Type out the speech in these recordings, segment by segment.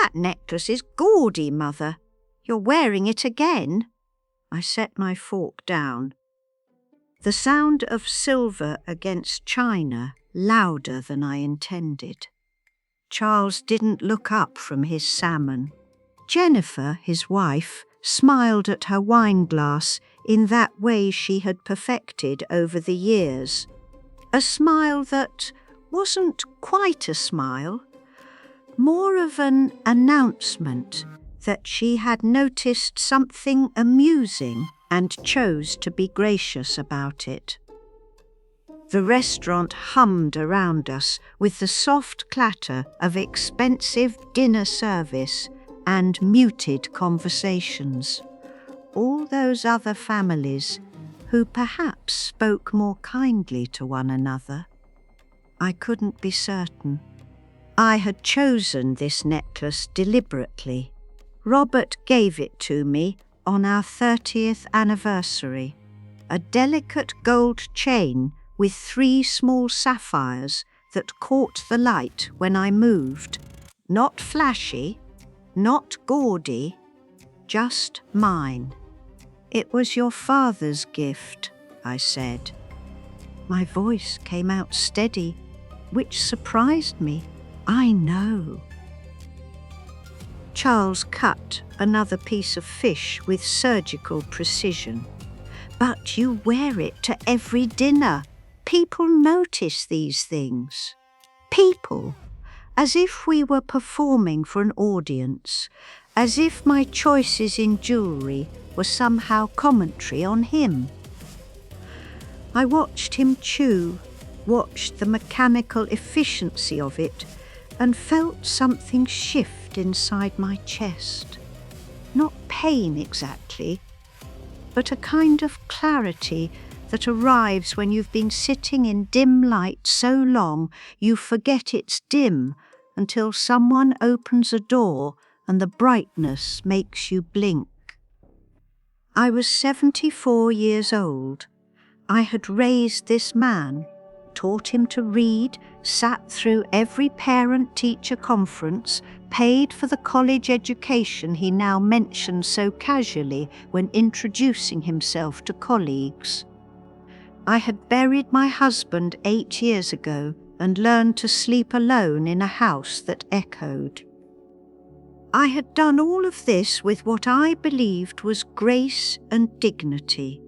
That necklace is gaudy, Mother. You're wearing it again." I set my fork down. The sound of silver against china louder than I intended. Charles didn't look up from his salmon. Jennifer, his wife, smiled at her wine glass in that way she had perfected over the years. A smile that wasn't quite a smile, more of an announcement that she had noticed something amusing and chose to be gracious about it. The restaurant hummed around us with the soft clatter of expensive dinner service and muted conversations. All those other families who perhaps spoke more kindly to one another. I couldn't be certain. I had chosen this necklace deliberately. Robert gave it to me on our 30th anniversary. A delicate gold chain with 3 small sapphires that caught the light when I moved. Not flashy, not gaudy, just mine. "It was your father's gift," I said. My voice came out steady, which surprised me. "I know." Charles cut another piece of fish with surgical precision. "But you wear it to every dinner. People notice these things." People, as if we were performing for an audience, as if my choices in jewellery were somehow commentary on him. I watched him chew, watched the mechanical efficiency of it, and felt something shift inside my chest. Not pain exactly, but a kind of clarity that arrives when you've been sitting in dim light so long you forget it's dim until someone opens a door and the brightness makes you blink. I was 74 years old. I had raised this man, taught him to read, sat through every parent-teacher conference, paid for the college education he now mentioned so casually when introducing himself to colleagues. I had buried my husband 8 years ago and learned to sleep alone in a house that echoed. I had done all of this with what I believed was grace and dignity.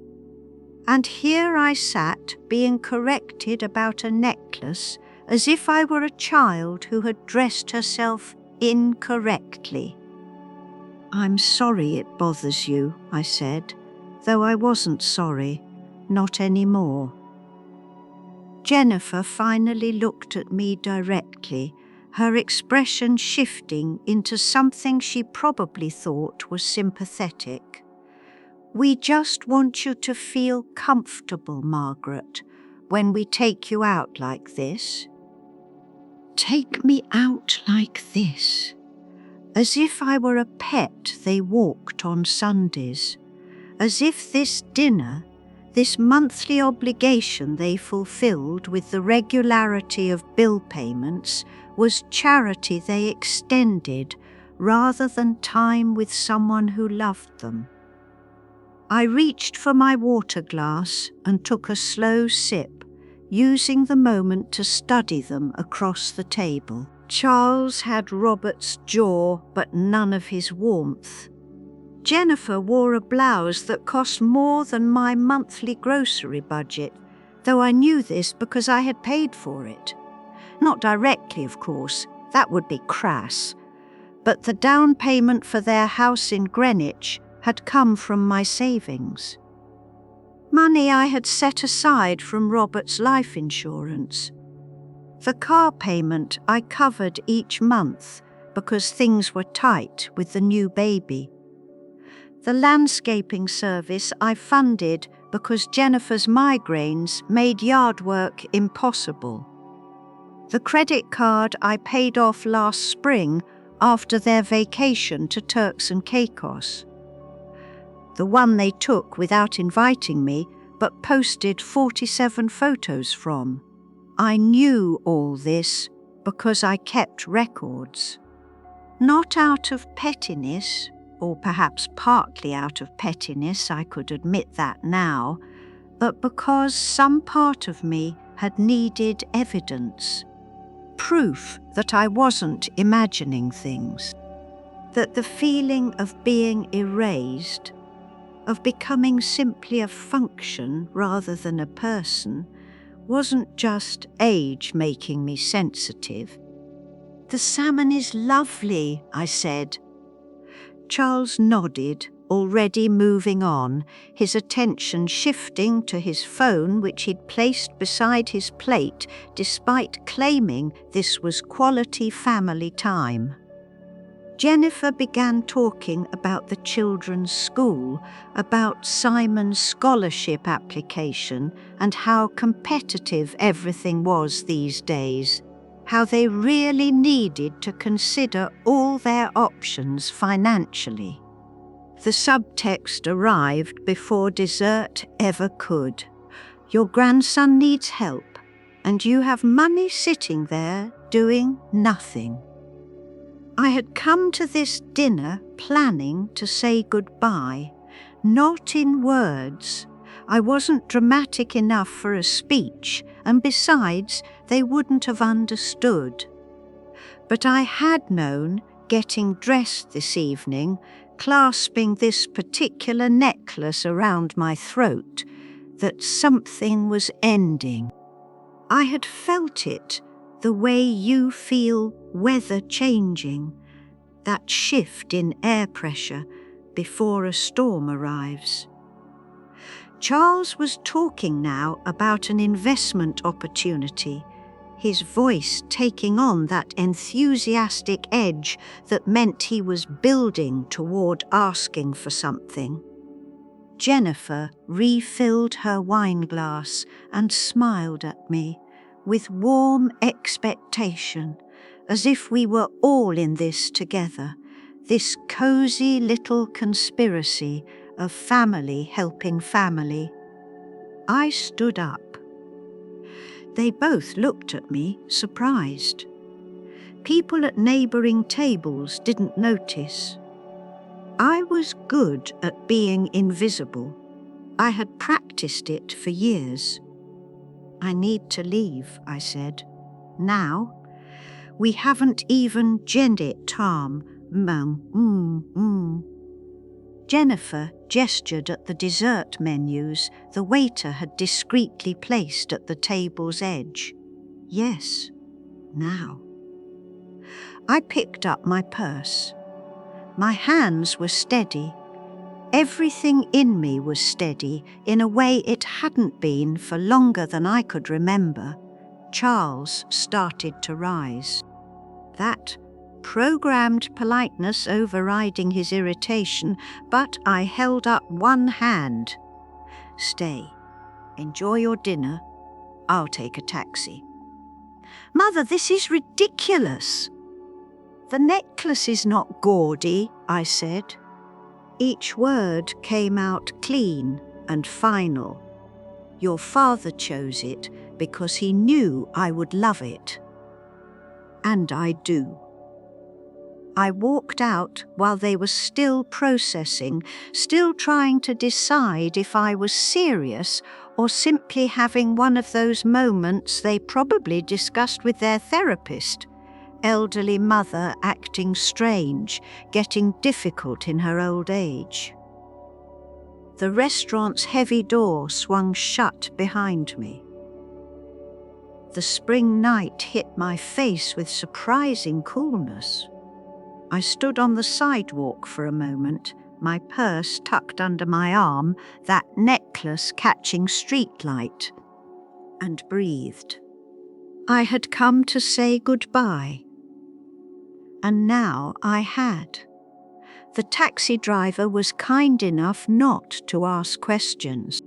And here I sat being corrected about a necklace as if I were a child who had dressed herself incorrectly. "I'm sorry it bothers you," I said, though I wasn't sorry, not anymore. Jennifer finally looked at me directly, her expression shifting into something she probably thought was sympathetic. "We just want you to feel comfortable, Margaret, when we take you out like this." Take me out like this, as if I were a pet they walked on Sundays, as if this dinner, this monthly obligation they fulfilled with the regularity of bill payments, was charity they extended rather than time with someone who loved them. I reached for my water glass and took a slow sip, using the moment to study them across the table. Charles had Robert's jaw, but none of his warmth. Jennifer wore a blouse that cost more than my monthly grocery budget, though I knew this because I had paid for it. Not directly, of course, that would be crass, but the down payment for their house in Greenwich had come from my savings. Money I had set aside from Robert's life insurance. The car payment I covered each month because things were tight with the new baby. The landscaping service I funded because Jennifer's migraines made yard work impossible. The credit card I paid off last spring after their vacation to Turks and Caicos. The one they took without inviting me, but posted 47 photos from. I knew all this because I kept records. Not out of pettiness, or perhaps partly out of pettiness, I could admit that now, but because some part of me had needed evidence, proof that I wasn't imagining things, that the feeling of being erased, of becoming simply a function rather than a person, wasn't just age making me sensitive. "The salmon is lovely," I said. Charles nodded, already moving on, his attention shifting to his phone, which he'd placed beside his plate despite claiming this was quality family time. Jennifer began talking about the children's school, about Simon's scholarship application and how competitive everything was these days, how they really needed to consider all their options financially. The subtext arrived before dessert ever could. Your grandson needs help, and you have money sitting there doing nothing. I had come to this dinner planning to say goodbye, not in words. I wasn't dramatic enough for a speech, and besides, they wouldn't have understood. But I had known, getting dressed this evening, clasping this particular necklace around my throat, that something was ending. I had felt it, the way you feel weather changing, that shift in air pressure before a storm arrives. Charles was talking now about an investment opportunity, his voice taking on that enthusiastic edge that meant he was building toward asking for something. Jennifer refilled her wineglass and smiled at me with warm expectation, as if we were all in this together, this cozy little conspiracy of family helping family. I stood up. They both looked at me, surprised. People at neighbouring tables didn't notice. I was good at being invisible. I had practiced it for years. "I need to leave," I said. "Now? We haven't even genned it, Tom. Jennifer gestured at the dessert menus the waiter had discreetly placed at the table's edge. Yes, now. I picked up my purse. My hands were steady. Everything in me was steady in a way it hadn't been for longer than I could remember. Charles started to rise. That programmed politeness overriding his irritation, but I held up one hand. "Stay. Enjoy your dinner. I'll take a taxi." "Mother, this is ridiculous." "The necklace is not gaudy," I said. Each word came out clean and final. "Your father chose it because he knew I would love it. And I do." I walked out while they were still processing, still trying to decide if I was serious or simply having one of those moments they probably discussed with their therapist. Elderly mother acting strange, getting difficult in her old age. The restaurant's heavy door swung shut behind me. The spring night hit my face with surprising coolness. I stood on the sidewalk for a moment, my purse tucked under my arm, that necklace catching streetlight, and breathed. I had come to say goodbye. And now I had. The taxi driver was kind enough not to ask questions.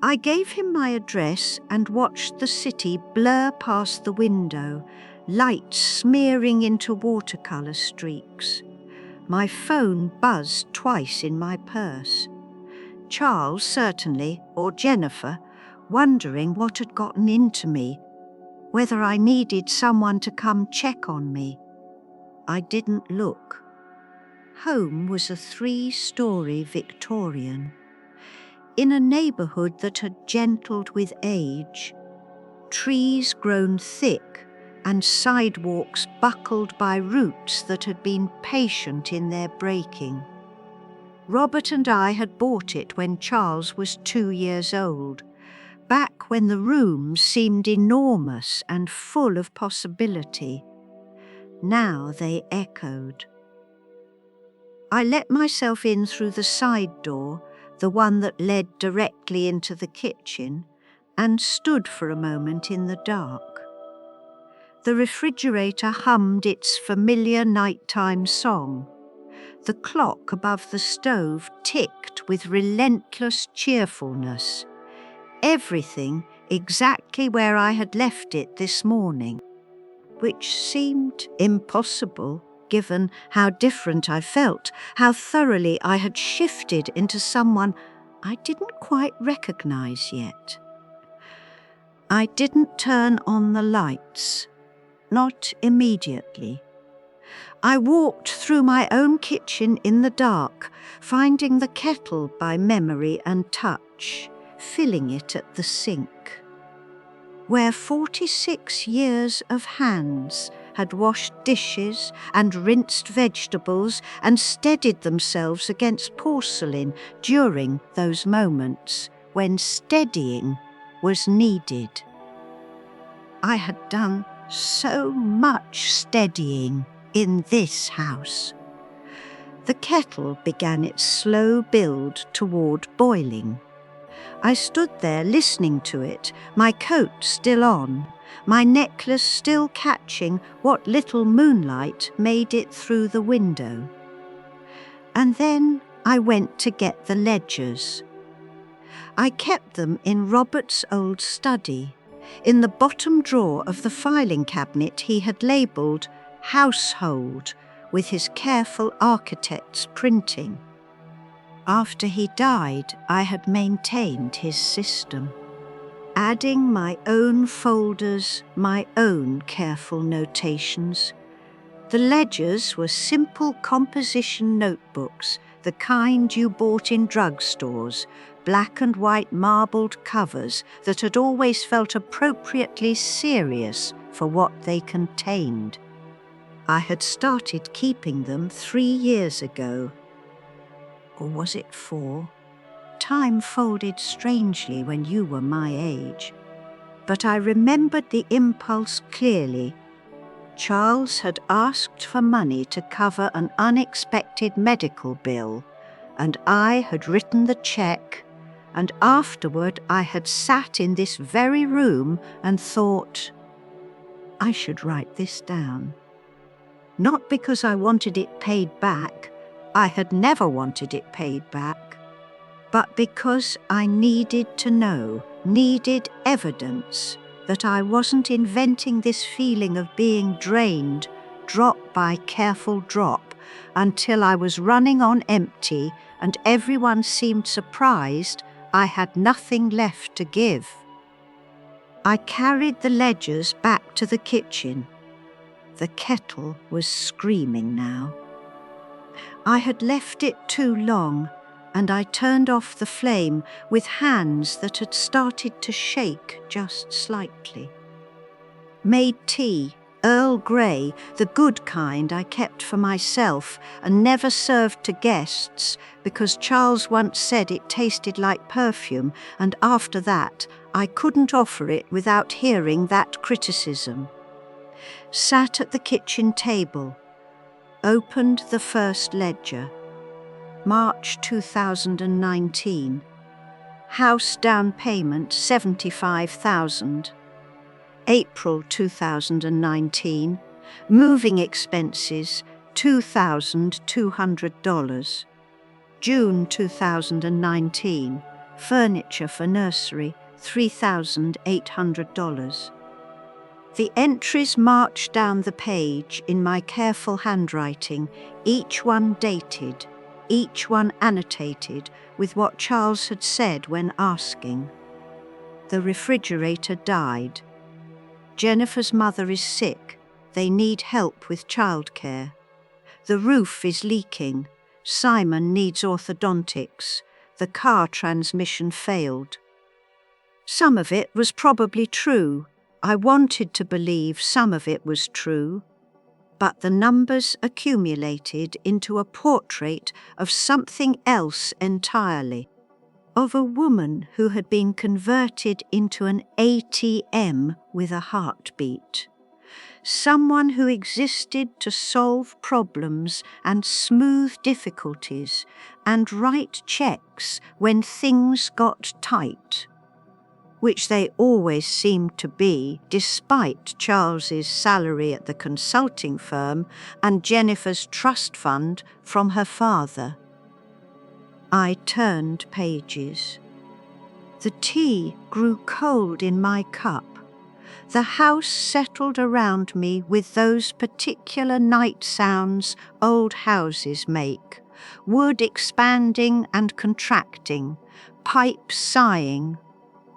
I gave him my address and watched the city blur past the window, light smearing into watercolour streaks. My phone buzzed twice in my purse. Charles, certainly, or Jennifer, wondering what had gotten into me, whether I needed someone to come check on me. I didn't look. Home was a 3-story Victorian, in a neighbourhood that had gentled with age, trees grown thick and sidewalks buckled by roots that had been patient in their breaking. Robert and I had bought it when Charles was 2 years old, back when the rooms seemed enormous and full of possibility. Now they echoed. I let myself in through the side door, the one that led directly into the kitchen, and stood for a moment in the dark. The refrigerator hummed its familiar nighttime song. The clock above the stove ticked with relentless cheerfulness. Everything exactly where I had left it this morning, which seemed impossible given how different I felt, how thoroughly I had shifted into someone I didn't quite recognize yet. I didn't turn on the lights, not immediately. I walked through my own kitchen in the dark, finding the kettle by memory and touch, filling it at the sink, where 46 years of hands had washed dishes and rinsed vegetables and steadied themselves against porcelain during those moments when steadying was needed. I had done so much steadying in this house. The kettle began its slow build toward boiling. I stood there listening to it, my coat still on, my necklace still catching what little moonlight made it through the window. And then I went to get the ledgers. I kept them in Robert's old study, in the bottom drawer of the filing cabinet he had labelled "Household" with his careful architect's printing. After he died, I had maintained his system, adding my own folders, my own careful notations. The ledgers were simple composition notebooks, the kind you bought in drugstores, black and white marbled covers that had always felt appropriately serious for what they contained. I had started keeping them 3 years ago. Or was it 4? Time folded strangely when you were my age. But I remembered the impulse clearly. Charles had asked for money to cover an unexpected medical bill, and I had written the cheque, and afterward I had sat in this very room and thought, I should write this down. Not because I wanted it paid back, I had never wanted it paid back, but because I needed to know, needed evidence that I wasn't inventing this feeling of being drained, drop by careful drop, until I was running on empty and everyone seemed surprised I had nothing left to give. I carried the ledgers back to the kitchen. The kettle was screaming now. I had left it too long, and I turned off the flame with hands that had started to shake just slightly. Made tea, Earl Grey, the good kind I kept for myself and never served to guests because Charles once said it tasted like perfume, and after that I couldn't offer it without hearing that criticism. Sat at the kitchen table, opened the first ledger. March 2019. House down payment $75,000. April 2019. Moving expenses $2,200. June 2019. Furniture for nursery $3,800. The entries marched down the page in my careful handwriting, each one dated, each one annotated with what Charles had said when asking. The refrigerator died. Jennifer's mother is sick. They need help with childcare. The roof is leaking. Simon needs orthodontics. The car transmission failed. Some of it was probably true. I wanted to believe some of it was true. But the numbers accumulated into a portrait of something else entirely. Of a woman who had been converted into an ATM with a heartbeat. Someone who existed to solve problems and smooth difficulties and write checks when things got tight, which they always seemed to be, despite Charles's salary at the consulting firm and Jennifer's trust fund from her father. I turned pages. The tea grew cold in my cup. The house settled around me with those particular night sounds old houses make, wood expanding and contracting, pipes sighing,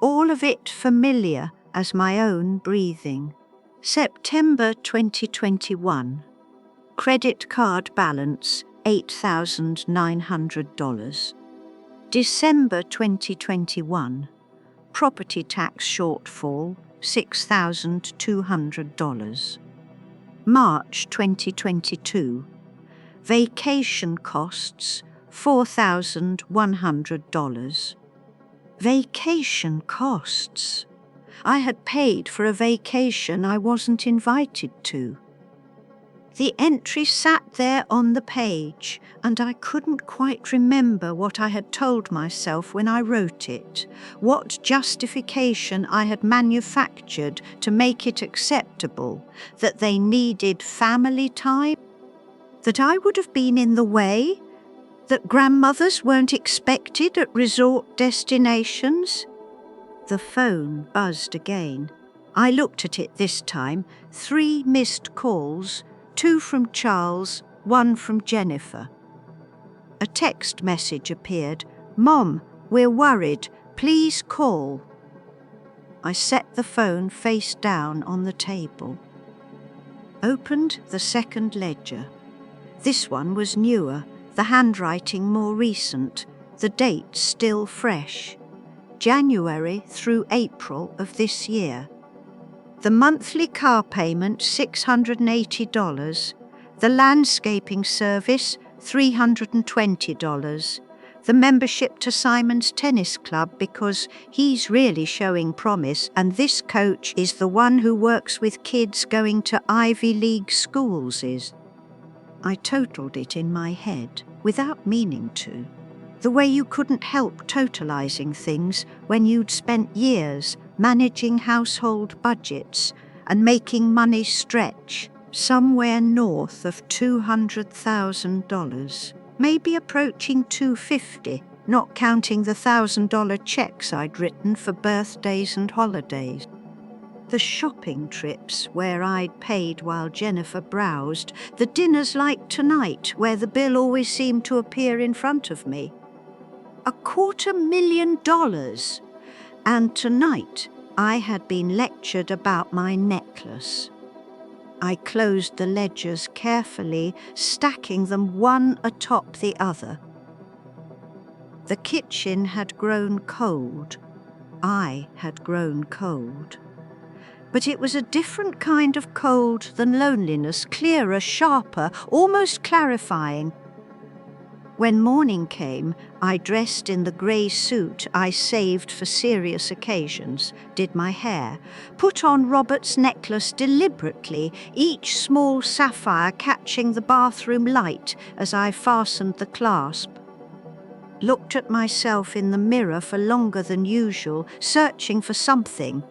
all of it familiar as my own breathing. September 2021. Credit card balance $8,900. December 2021. Property tax shortfall $6,200. March 2022. Vacation costs $4,100. Vacation costs. I had paid for a vacation I wasn't invited to. The entry sat there on the page, and I couldn't quite remember what I had told myself when I wrote it, what justification I had manufactured to make it acceptable, that they needed family time, that I would have been in the way, that grandmothers weren't expected at resort destinations. The phone buzzed again. I looked at it this time, 3 missed calls, 2 from Charles, 1 from Jennifer. A text message appeared. "Mom, we're worried. Please call." I set the phone face down on the table. Opened the second ledger. This one was newer, the handwriting more recent, the date still fresh. January through April of this year. The monthly car payment $680, the landscaping service $320, the membership to Simon's tennis club because he's really showing promise and this coach is the one who works with kids going to Ivy League schools is. I totaled it in my head without meaning to. The way you couldn't help totalizing things when you'd spent years managing household budgets and making money stretch somewhere north of $200,000, maybe approaching $250, not counting the $1,000 checks I'd written for birthdays and holidays. The shopping trips where I'd paid while Jennifer browsed, the dinners like tonight where the bill always seemed to appear in front of me. $250,000! And tonight I had been lectured about my necklace. I closed the ledgers carefully, stacking them one atop the other. The kitchen had grown cold. I had grown cold. But it was a different kind of cold than loneliness, clearer, sharper, almost clarifying. When morning came, I dressed in the grey suit I saved for serious occasions, did my hair, put on Robert's necklace deliberately, each small sapphire catching the bathroom light as I fastened the clasp. Looked at myself in the mirror for longer than usual, searching for something.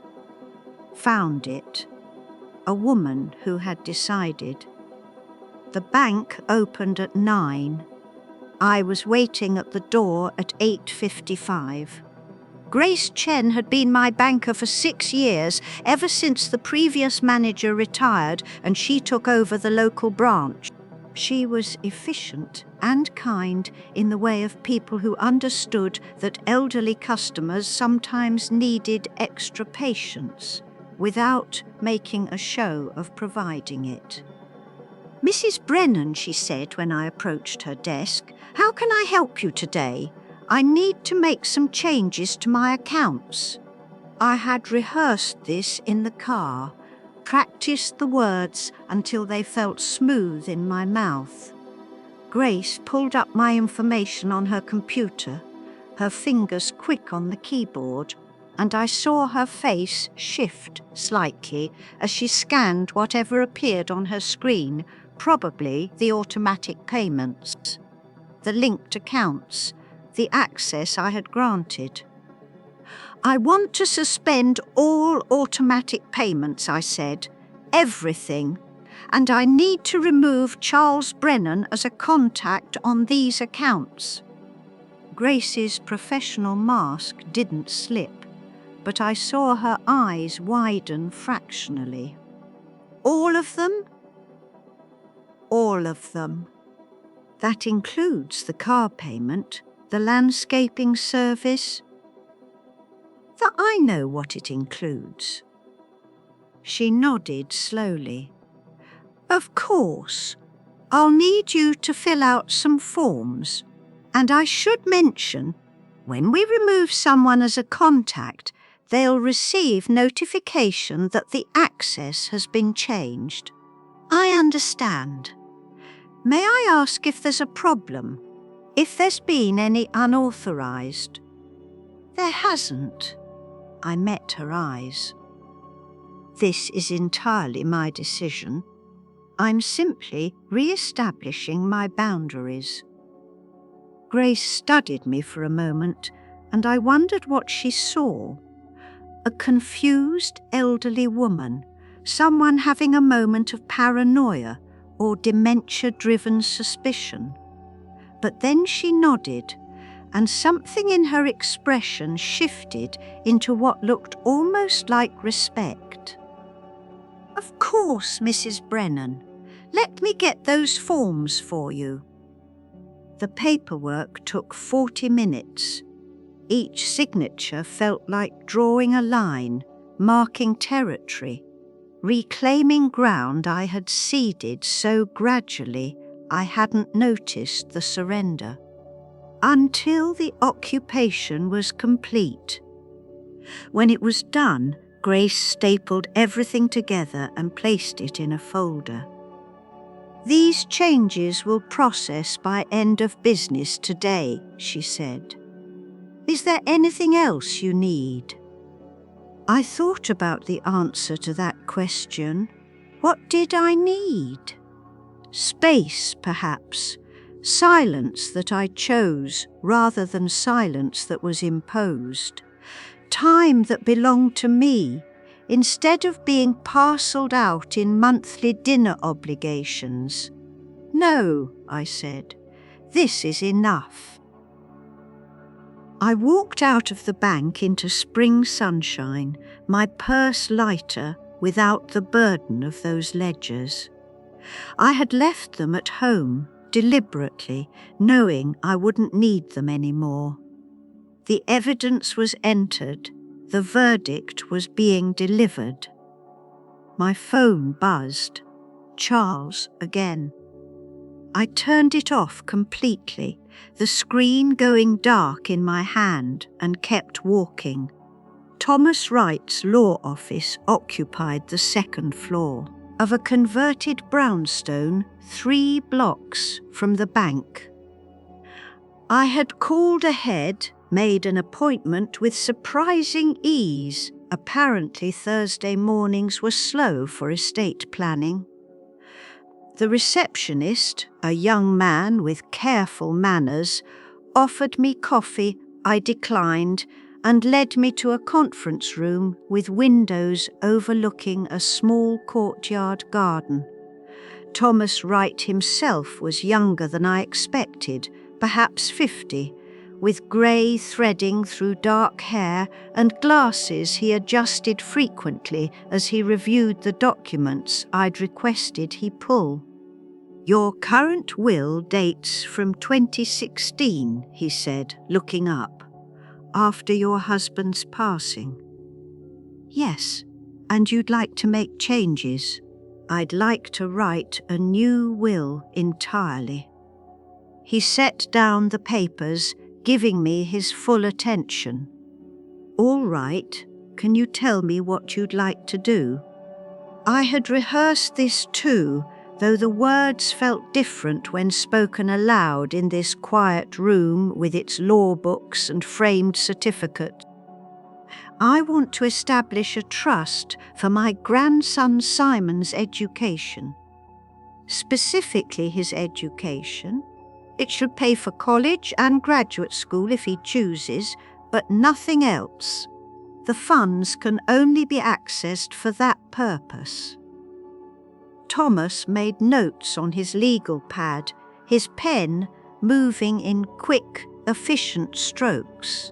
Found it. A woman who had decided. The bank opened at 9. I was waiting at the door at 8:55. Grace Chen had been my banker for 6 years, ever since the previous manager retired and she took over the local branch. She was efficient and kind in the way of people who understood that elderly customers sometimes needed extra patience, without making a show of providing it. Mrs. Brennan, she said when I approached her desk, how can I help you today? I need to make some changes to my accounts. I had rehearsed this in the car, practiced the words until they felt smooth in my mouth. Grace pulled up my information on her computer, her fingers quick on the keyboard, and I saw her face shift slightly as she scanned whatever appeared on her screen, probably the automatic payments, the linked accounts, the access I had granted. I want to suspend all automatic payments, I said, everything, and I need to remove Charles Brennan as a contact on these accounts. Grace's professional mask didn't slip, but I saw her eyes widen fractionally. All of them? All of them. That includes the car payment, the landscaping service. That I know what it includes. She nodded slowly. Of course. I'll need you to fill out some forms. And I should mention, when we remove someone as a contact, they'll receive notification that the access has been changed. I understand. May I ask if there's a problem? If there's been any unauthorized? There hasn't. I met her eyes. This is entirely my decision. I'm simply re-establishing my boundaries. Grace studied me for a moment, and I wondered what she saw. A confused elderly woman, someone having a moment of paranoia or dementia-driven suspicion. But then she nodded, and something in her expression shifted into what looked almost like respect. Of course, Mrs. Brennan. Let me get those forms for you. The paperwork took 40 minutes. Each signature felt like drawing a line, marking territory, reclaiming ground I had ceded so gradually I hadn't noticed the surrender. Until the occupation was complete. When it was done, Grace stapled everything together and placed it in a folder. These changes will process by end of business today, she said. Is there anything else you need? I thought about the answer to that question. What did I need? Space, perhaps. Silence that I chose rather than silence that was imposed. Time that belonged to me, instead of being parcelled out in monthly dinner obligations. No, I said, this is enough. I walked out of the bank into spring sunshine, my purse lighter without the burden of those ledgers. I had left them at home, deliberately, knowing I wouldn't need them anymore. The evidence was entered. The verdict was being delivered. My phone buzzed. Charles again. I turned it off completely, the screen going dark in my hand, and kept walking. Thomas Wright's law office occupied the second floor of a converted brownstone 3 blocks from the bank. I had called ahead, made an appointment with surprising ease. Apparently Thursday mornings were slow for estate planning. The receptionist, a young man with careful manners, offered me coffee. I declined and led me to a conference room with windows overlooking a small courtyard garden. Thomas Wright himself was younger than I expected, perhaps 50, with grey threading through dark hair and glasses he adjusted frequently as he reviewed the documents I'd requested he pull. Your current will dates from 2016, he said, looking up, after your husband's passing. Yes, and you'd like to make changes. I'd like to write a new will entirely." He set down the papers, giving me his full attention. "All right, can you tell me what you'd like to do?" I had rehearsed this too, though the words felt different when spoken aloud in this quiet room with its law books and framed certificate. "I want to establish a trust for my grandson Simon's education. Specifically his education. It should pay for college and graduate school if he chooses, but nothing else. The funds can only be accessed for that purpose." Thomas made notes on his legal pad, his pen moving in quick, efficient strokes.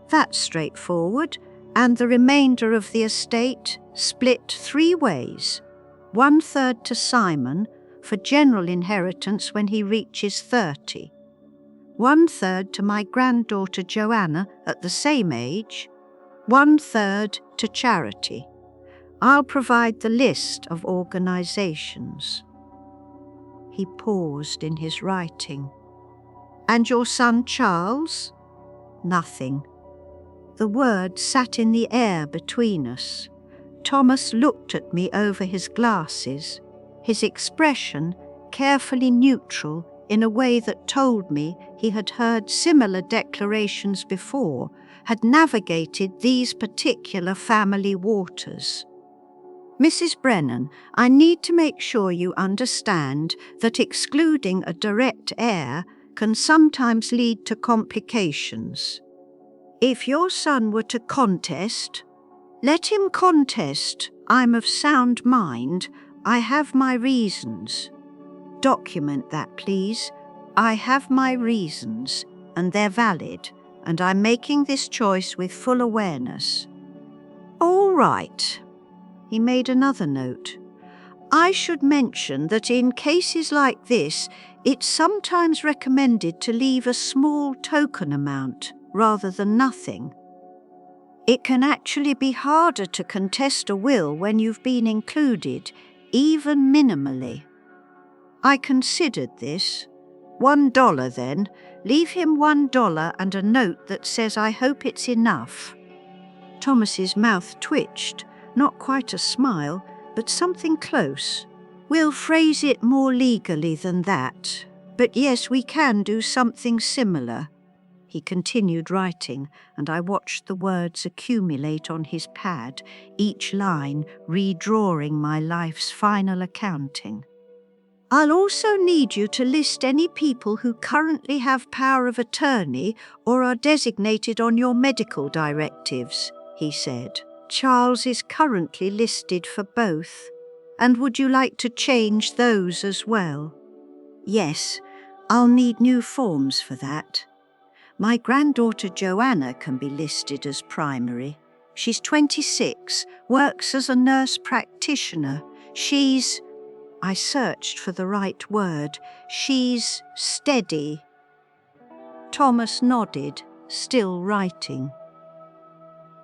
"That's straightforward, and the remainder of the estate split 3 ways. 1/3 to Simon for general inheritance when he reaches 30. 1/3 to my granddaughter Joanna at the same age. 1/3 to charity. I'll provide the list of organizations." He paused in his writing. "And your son Charles?" Nothing. The words sat in the air between us. Thomas looked at me over his glasses, his expression carefully neutral in a way that told me he had heard similar declarations before, had navigated these particular family waters. "Mrs. Brennan, I need to make sure you understand that excluding a direct heir can sometimes lead to complications. If your son were to contest, let him contest. I'm of sound mind. I have my reasons. Document that, please. I have my reasons, and they're valid, and I'm making this choice with full awareness." "All right." He made another note. "I should mention that in cases like this, it's sometimes recommended to leave a small token amount rather than nothing. It can actually be harder to contest a will when you've been included, even minimally." I considered this. $1 then. Leave him $1 and a note that says I hope it's enough. Thomas's mouth twitched, not quite a smile, but something close. "We'll phrase it more legally than that. But yes, we can do something similar." He continued writing, and I watched the words accumulate on his pad, each line redrawing my life's final accounting. "I'll also need you to list any people who currently have power of attorney or are designated on your medical directives," he said. "Charles is currently listed for both. And would you like to change those as well?" "Yes, I'll need new forms for that. My granddaughter Joanna can be listed as primary. She's 26, works as a nurse practitioner. She's..." I searched for the right word. "She's steady." Thomas nodded, still writing.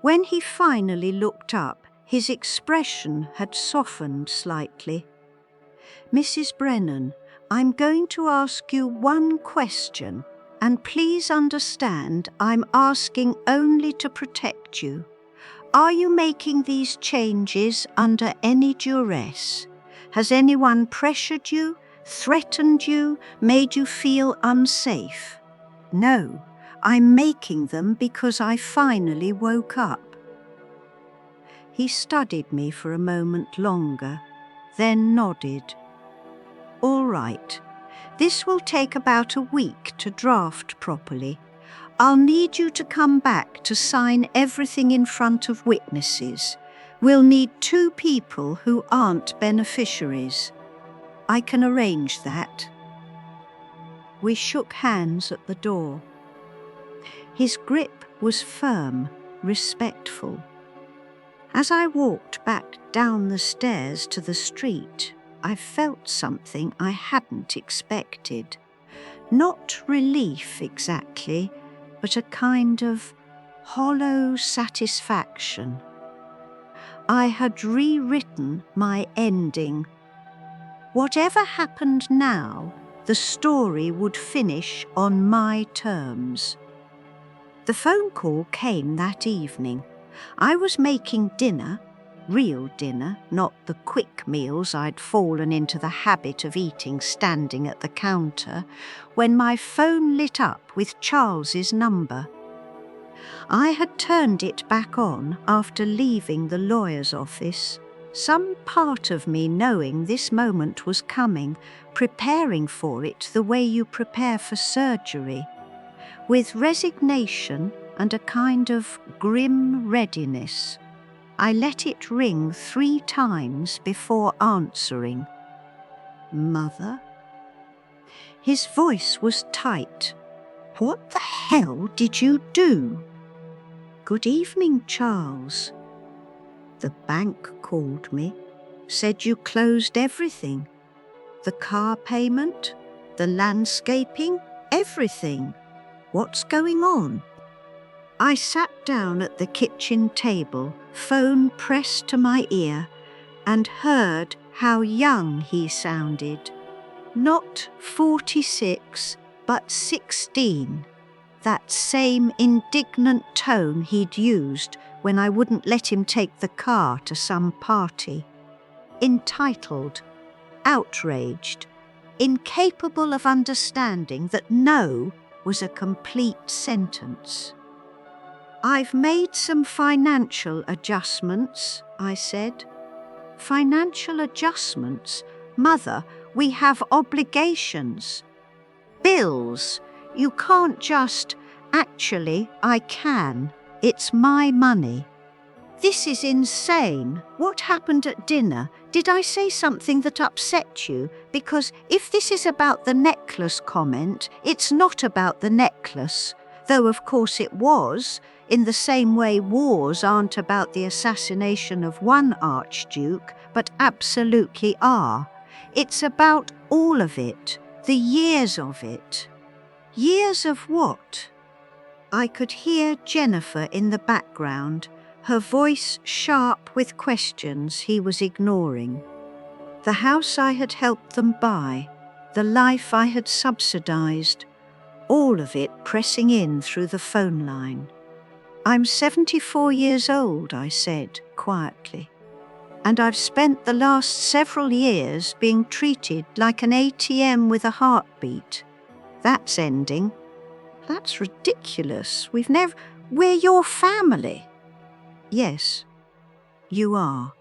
When he finally looked up, his expression had softened slightly. "Mrs. Brennan, I'm going to ask you one question, and please understand I'm asking only to protect you. Are you making these changes under any duress? Has anyone pressured you, threatened you, made you feel unsafe?" "No, I'm making them because I finally woke up." He studied me for a moment longer, then nodded. "All right. This will take about a week to draft properly. I'll need you to come back to sign everything in front of witnesses. We'll need 2 people who aren't beneficiaries. I can arrange that." We shook hands at the door. His grip was firm, respectful. As I walked back down the stairs to the street, I felt something I hadn't expected. Not relief exactly, but a kind of hollow satisfaction. I had rewritten my ending. Whatever happened now, the story would finish on my terms. The phone call came that evening. I was making dinner, real dinner, not the quick meals I'd fallen into the habit of eating standing at the counter, when my phone lit up with Charles's number. I had turned it back on after leaving the lawyer's office, some part of me knowing this moment was coming, preparing for it the way you prepare for surgery, with resignation and a kind of grim readiness. I let it ring 3 times before answering. "Mother?" His voice was tight. "What the hell did you do?" "Good evening, Charles." "The bank called me, said you closed everything. The car payment, the landscaping, everything. What's going on?" I sat down at the kitchen table, phone pressed to my ear, and heard how young he sounded. Not 46, but 16. That same indignant tone he'd used when I wouldn't let him take the car to some party. Entitled, outraged, incapable of understanding that no was a complete sentence. "I've made some financial adjustments," I said. "Financial adjustments? Mother, we have obligations. Bills. You can't just—" "Actually, I can. It's my money." "This is insane. What happened at dinner? Did I say something that upset you? Because if this is about the necklace comment, it's not about the necklace. Though of course it was, in the same way wars aren't about the assassination of one archduke, but absolutely are. It's about all of it, the years of it." "Years of what?" I could hear Jennifer in the background, her voice sharp with questions he was ignoring. The house I had helped them buy, the life I had subsidized, all of it pressing in through the phone line. "I'm 74 years old," I said quietly, "and I've spent the last several years being treated like an ATM with a heartbeat. That's ending." "That's ridiculous. We're your family." "Yes, you are.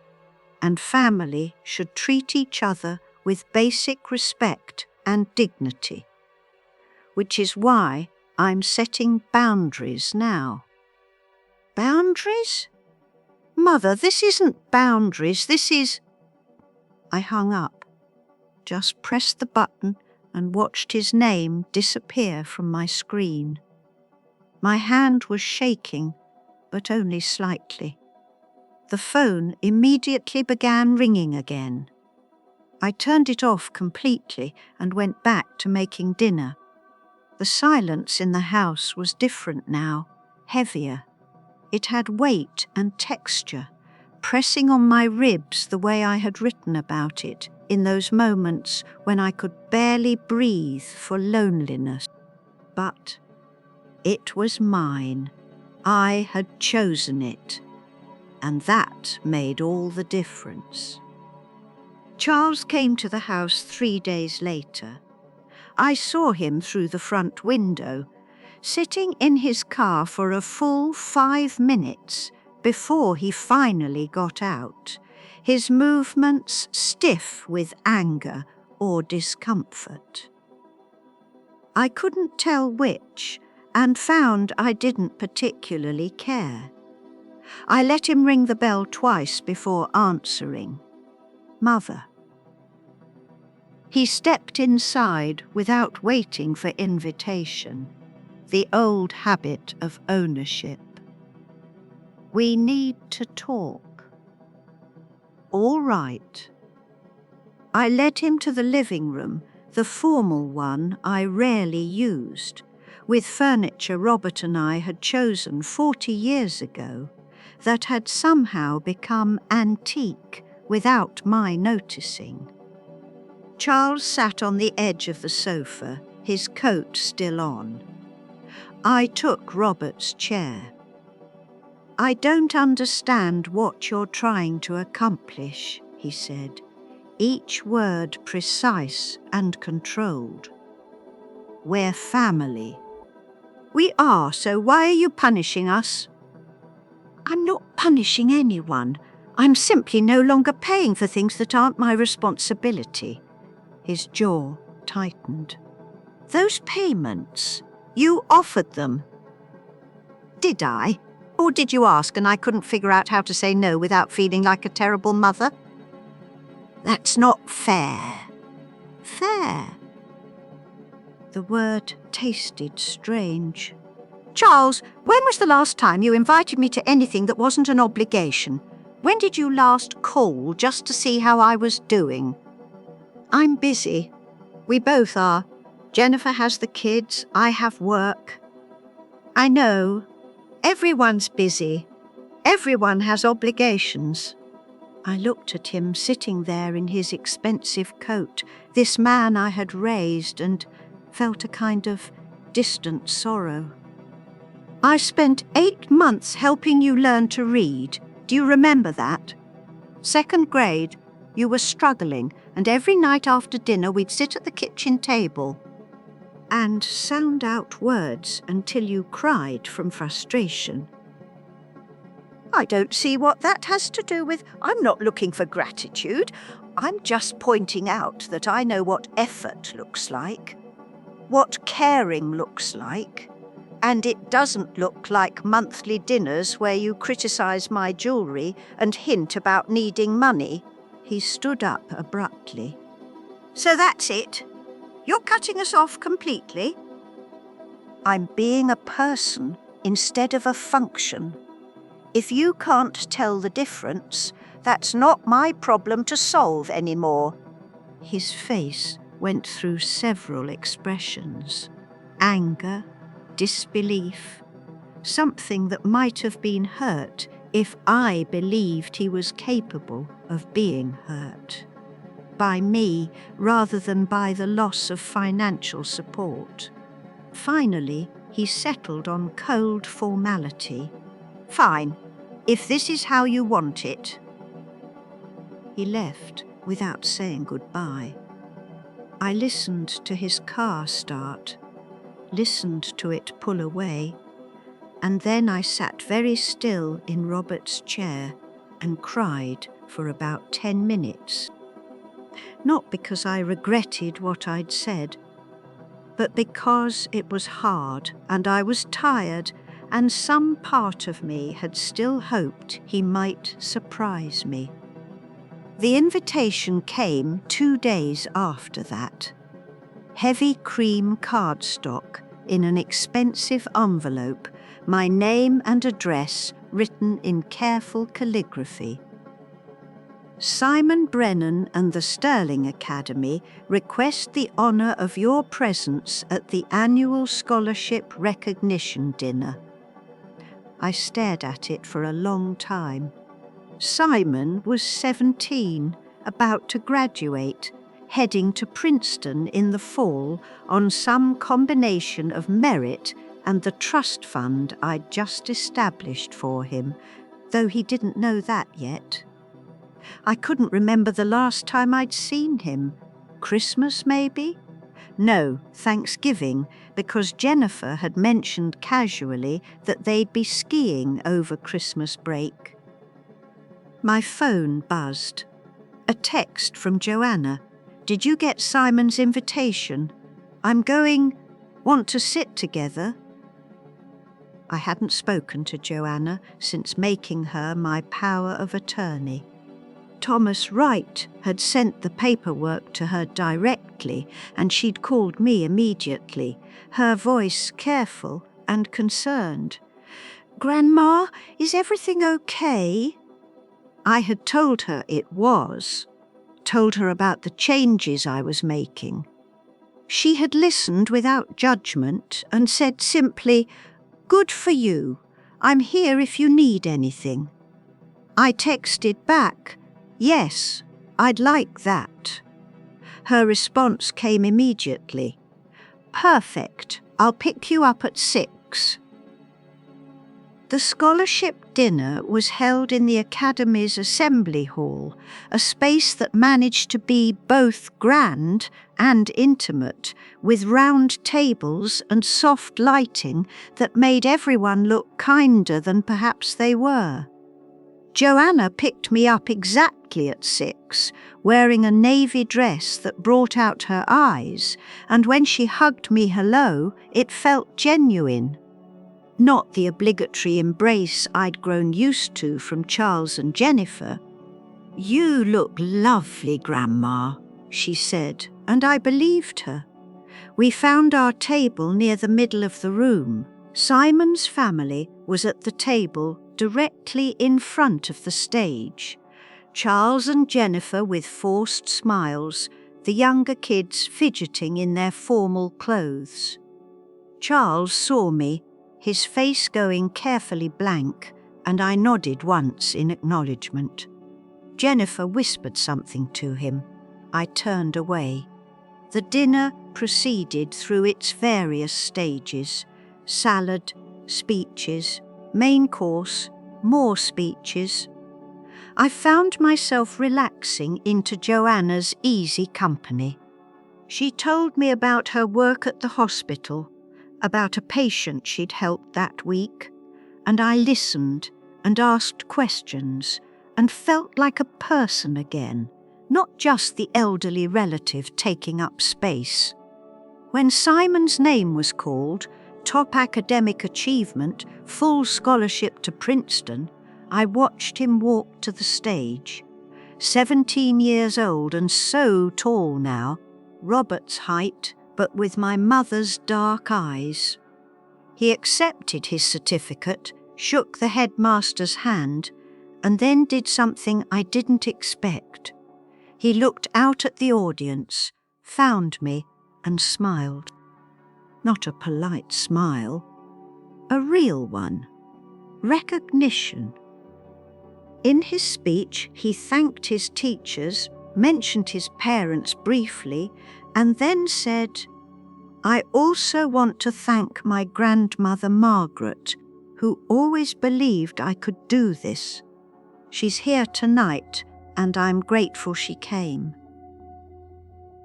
And family should treat each other with basic respect and dignity. Which is why I'm setting boundaries now." "Boundaries? Mother, this isn't boundaries, this is—" I hung up, just pressed the button and watched his name disappear from my screen. My hand was shaking, but only slightly. The phone immediately began ringing again. I turned it off completely and went back to making dinner. The silence in the house was different now, heavier. It had weight and texture, pressing on my ribs the way I had written about it in those moments when I could barely breathe for loneliness. But it was mine. I had chosen it, and that made all the difference. Charles came to the house 3 days later. I saw him through the front window, sitting in his car for a full 5 minutes before he finally got out, his movements stiff with anger or discomfort. I couldn't tell which, and found I didn't particularly care. I let him ring the bell twice before answering. "Mother." He stepped inside without waiting for invitation, the old habit of ownership. "We need to talk." "All right." I led him to the living room, the formal one I rarely used, with furniture Robert and I had chosen 40 years ago, that had somehow become antique without my noticing. Charles sat on the edge of the sofa, his coat still on. I took Robert's chair. "I don't understand what you're trying to accomplish," he said, each word precise and controlled. "We're family." "We are, so why are you punishing us?" "I'm not punishing anyone. I'm simply no longer paying for things that aren't my responsibility." His jaw tightened. "Those payments, you offered them." "Did I? Or did you ask and I couldn't figure out how to say no without feeling like a terrible mother?" "That's not fair." "Fair?" The word tasted strange. "Charles, when was the last time you invited me to anything that wasn't an obligation? When did you last call just to see how I was doing?" "I'm busy. We both are. Jennifer has the kids, I have work." "I know. Everyone's busy. Everyone has obligations." I looked at him sitting there in his expensive coat, this man I had raised, and felt a kind of distant sorrow. "I spent 8 months helping you learn to read. Do you remember that? 2nd grade, you were struggling, and every night after dinner we'd sit at the kitchen table and sound out words until you cried from frustration." "I don't see what that has to do with. I'm not looking for gratitude. I'm just pointing out that I know what effort looks like, what caring looks like, and it doesn't look like monthly dinners where you criticize my jewelry and hint about needing money." He stood up abruptly. "So that's it? You're cutting us off completely?" "I'm being a person instead of a function. If you can't tell the difference, that's not my problem to solve anymore." His face went through several expressions: anger, disbelief, something that might have been hurt if I believed he was capable of being hurt. By me rather than by the loss of financial support. Finally, he settled on cold formality. "Fine, if this is how you want it." He left without saying goodbye. I listened to his car start, listened to it pull away, and then I sat very still in Robert's chair and cried for about 10 minutes. Not because I regretted what I'd said, but because it was hard and I was tired, and some part of me had still hoped he might surprise me. The invitation came 2 days after that. Heavy cream cardstock in an expensive envelope, my name and address written in careful calligraphy. "Simon Brennan and the Sterling Academy request the honour of your presence at the annual Scholarship Recognition Dinner." I stared at it for a long time. Simon was 17, about to graduate, heading to Princeton in the fall on some combination of merit and the trust fund I'd just established for him, though he didn't know that yet. I couldn't remember the last time I'd seen him. Christmas, maybe? No, Thanksgiving, because Jennifer had mentioned casually that they'd be skiing over Christmas break. My phone buzzed. A text from Joanna. "Did you get Simon's invitation? I'm going. Want to sit together?" I hadn't spoken to Joanna since making her my power of attorney. Thomas Wright had sent the paperwork to her directly, and she'd called me immediately, her voice careful and concerned. "Grandma, is everything okay?" I had told her it was, told her about the changes I was making. She had listened without judgment and said simply, "Good for you. I'm here if you need anything." I texted back, "Yes, I'd like that." Her response came immediately. "Perfect, I'll pick you up at 6. The scholarship dinner was held in the Academy's Assembly Hall, a space that managed to be both grand and intimate, with round tables and soft lighting that made everyone look kinder than perhaps they were. Joanna picked me up exactly at 6, wearing a navy dress that brought out her eyes, and when she hugged me hello, it felt genuine. Not the obligatory embrace I'd grown used to from Charles and Jennifer. "You look lovely, Grandma," she said, and I believed her. We found our table near the middle of the room. Simon's family was at the table directly in front of the stage. Charles and Jennifer with forced smiles, the younger kids fidgeting in their formal clothes. Charles saw me, his face going carefully blank, and I nodded once in acknowledgement. Jennifer whispered something to him. I turned away. The dinner proceeded through its various stages: salad, speeches, main course, more speeches. I found myself relaxing into Joanna's easy company. She told me about her work at the hospital, about a patient she'd helped that week, and I listened and asked questions and felt like a person again, not just the elderly relative taking up space. When Simon's name was called, top academic achievement, full scholarship to Princeton, I watched him walk to the stage. 17 years old and so tall now, Robert's height, but with my mother's dark eyes. He accepted his certificate, shook the headmaster's hand, and then did something I didn't expect. He looked out at the audience, found me, and smiled. Not a polite smile, a real one. Recognition. In his speech, he thanked his teachers, mentioned his parents briefly, and then said, "I also want to thank my grandmother Margaret, who always believed I could do this. She's here tonight, and I'm grateful she came."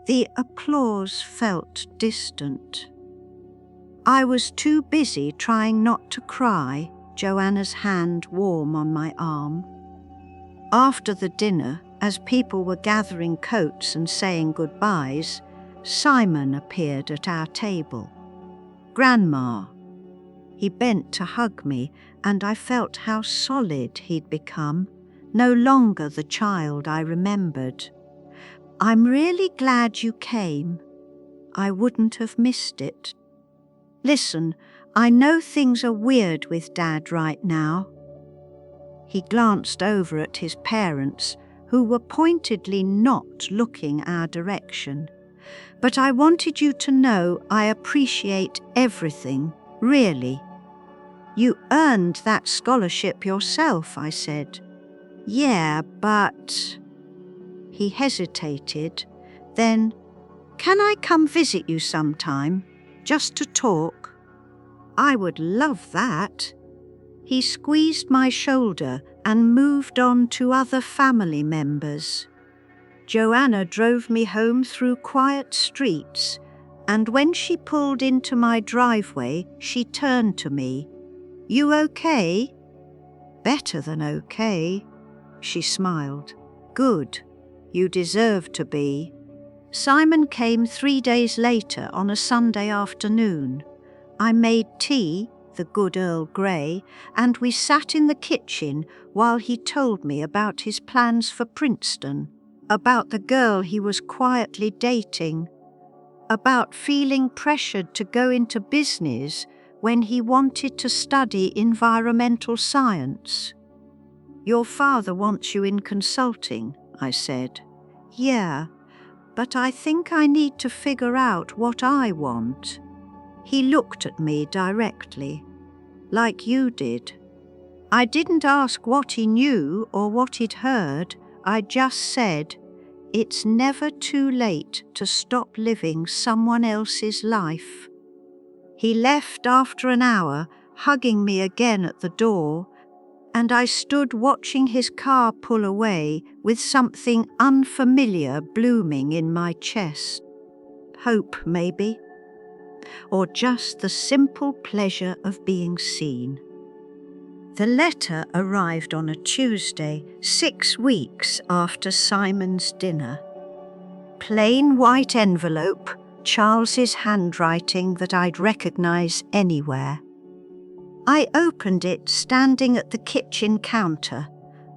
The applause felt distant. I was too busy trying not to cry, Joanna's hand warm on my arm. After the dinner, as people were gathering coats and saying goodbyes, Simon appeared at our table. "Grandma." He bent to hug me, and I felt how solid he'd become, no longer the child I remembered. "I'm really glad you came. I wouldn't have missed it. Listen, I know things are weird with Dad right now." He glanced over at his parents, who were pointedly not looking our direction. "But I wanted you to know I appreciate everything, really." "You earned that scholarship yourself," I said. "Yeah, but..." He hesitated, then, "Can I come visit you sometime, just to talk?" "I would love that." He squeezed my shoulder and moved on to other family members. Joanna drove me home through quiet streets, and when she pulled into my driveway, she turned to me. "You okay?" "Better than okay." She smiled. "Good. You deserve to be." Simon came 3 days later on a Sunday afternoon. I made tea, the good Earl Grey, and we sat in the kitchen while he told me about his plans for Princeton, about the girl he was quietly dating, about feeling pressured to go into business when he wanted to study environmental science. "Your father wants you in consulting," I said. "Yeah, but I think I need to figure out what I want." He looked at me directly. "Like you did." I didn't ask what he knew or what he'd heard. I just said, it's never too late to stop living someone else's life. He left after an hour, hugging me again at the door, and I stood watching his car pull away with something unfamiliar blooming in my chest. Hope, maybe, or just the simple pleasure of being seen. The letter arrived on a Tuesday, 6 weeks after Simon's dinner. Plain white envelope, Charles's handwriting that I'd recognise anywhere. I opened it standing at the kitchen counter,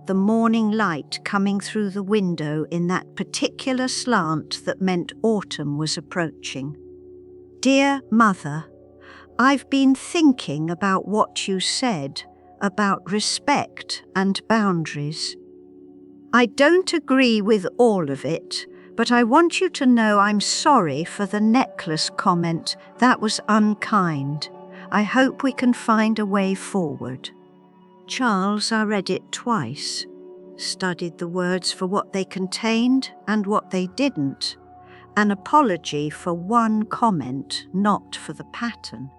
the morning light coming through the window in that particular slant that meant autumn was approaching. Dear Mother, I've been thinking about what you said about respect and boundaries. I don't agree with all of it, but I want you to know I'm sorry for the necklace comment. That was unkind. I hope we can find a way forward. Charles, I read it twice, studied the words for what they contained and what they didn't. An apology for one comment, not for the pattern.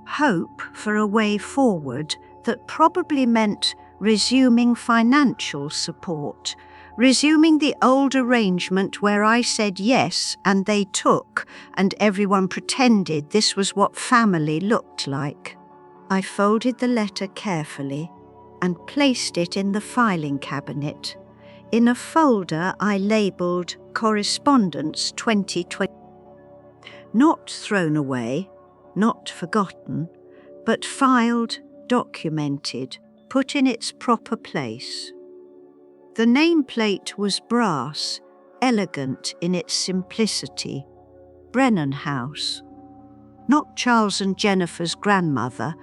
Hope for a way forward that probably meant resuming financial support, resuming the old arrangement where I said yes and they took, and everyone pretended this was what family looked like. I folded the letter carefully and placed it in the filing cabinet, in a folder I labelled Correspondence 2020. Not thrown away, not forgotten, but filed, documented, put in its proper place. The nameplate was brass, elegant in its simplicity. Brennan House. Not Charles and Jennifer's grandmother,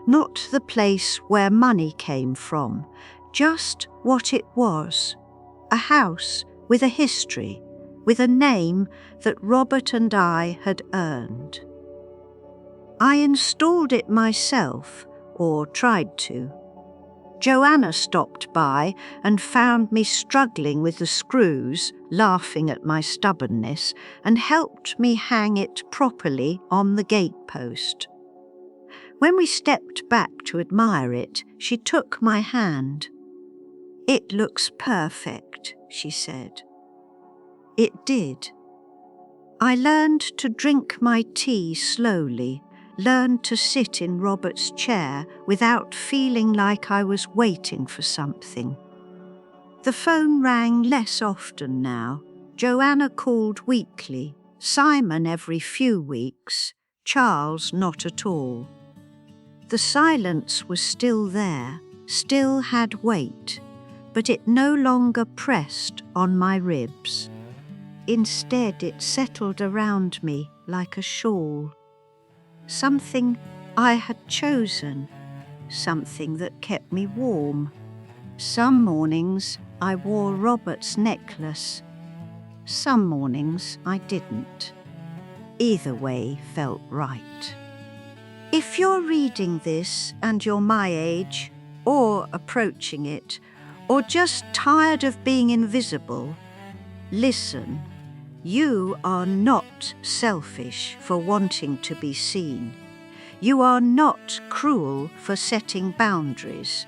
not the place where money came from, just what it was. A house with a history, with a name that Robert and I had earned. I installed it myself, or tried to. Joanna stopped by and found me struggling with the screws, laughing at my stubbornness, and helped me hang it properly on the gatepost. When we stepped back to admire it, she took my hand. "It looks perfect," she said. It did. I learned to drink my tea slowly, learned to sit in Robert's chair without feeling like I was waiting for something. The phone rang less often now. Joanna called weekly, Simon every few weeks, Charles not at all. The silence was still there, still had weight, but it no longer pressed on my ribs. Instead, it settled around me like a shawl. Something I had chosen, something that kept me warm. Some mornings I wore Robert's necklace. Some mornings I didn't. Either way felt right. If you're reading this and you're my age, or approaching it, or just tired of being invisible, listen. You are not selfish for wanting to be seen. You are not cruel for setting boundaries.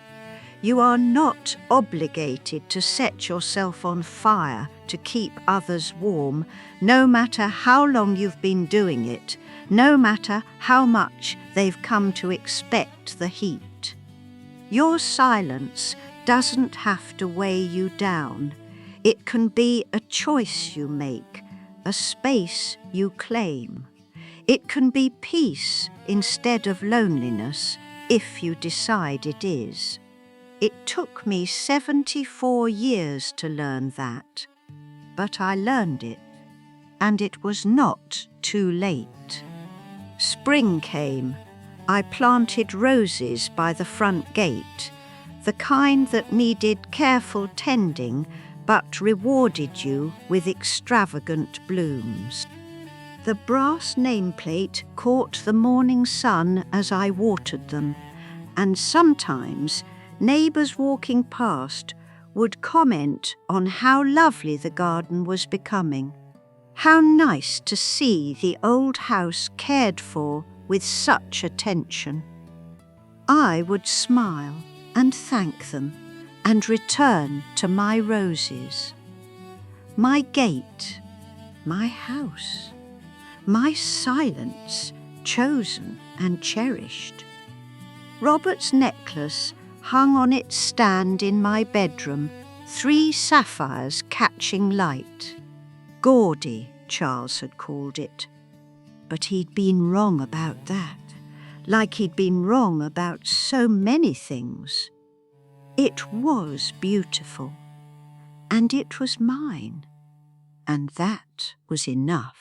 You are not obligated to set yourself on fire to keep others warm, no matter how long you've been doing it, no matter how much they've come to expect the heat. Your silence doesn't have to weigh you down. It can be a choice you make, a space you claim. It can be peace instead of loneliness, if you decide it is. It took me 74 years to learn that, but I learned it, and it was not too late. Spring came. I planted roses by the front gate, the kind that needed careful tending but rewarded you with extravagant blooms. The brass nameplate caught the morning sun as I watered them, and sometimes neighbours walking past would comment on how lovely the garden was becoming. How nice to see the old house cared for with such attention. I would smile and thank them and return to my roses. My gate, my house, my silence chosen and cherished. Robert's necklace hung on its stand in my bedroom, 3 sapphires catching light. Gaudy, Charles had called it. But he'd been wrong about that, like he'd been wrong about so many things. It was beautiful, and it was mine, and that was enough.